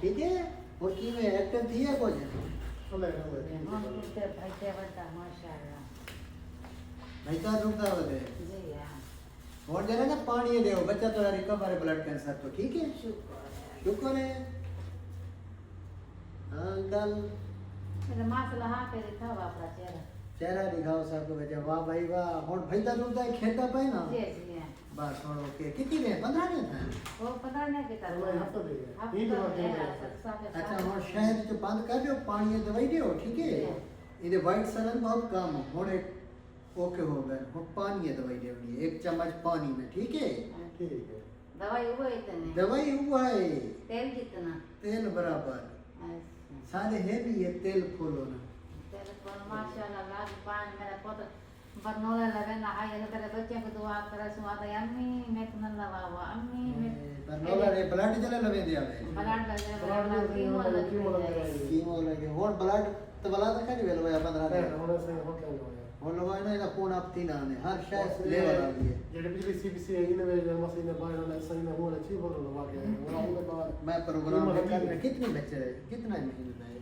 ठीक है और की में एक्टिव थी है कुछ भाई का रुकता होते और जरा ना पानी दे बच्चा थोड़ा रिकवर है ब्लड कैंसर तो ठीक है शुक्र है अंकल चेहरा दिखाओ सबको बच्चा वाह भाई वाह और भाई का रुकता है खेता पे ना बस और ओके कितनी में 15 में था अच्छा और शहद जो बंद कर दो पानी दवाई दो ठीक है ये वाइट सलन बहुत कम और एक ओके हो गए और पानी दवाई देनी है 1 चम्मच पानी में ठीक है दवाई हुआ है तेल कितना तेल बराबर सारे है भी ये तेल फूलो ना माशाल्लाह लाग पान मेरा पोत बरनोला लगे ना हाय अगर तेरे बच्चे को दुआ करे सुवाद अम्मी मैं तो न लवावा अम्मी मैं बरनोला रे ब्लड चले लवे दिया है ब्लड लगे कीमो लगे और ब्लड तो बला तक नहीं वेल होया 15 दिन होने से हो क्या होया और लोग ना फोन आप तीन आने हर शायद लेवल आ गई है जेडे पिछली सीबीसी है इने में मशीन में बाहर वाला सही में हो रहा चीज बोलो लगा के और आगे बाद मैं प्रोग्राम में कितने बच्चे कितना महीने में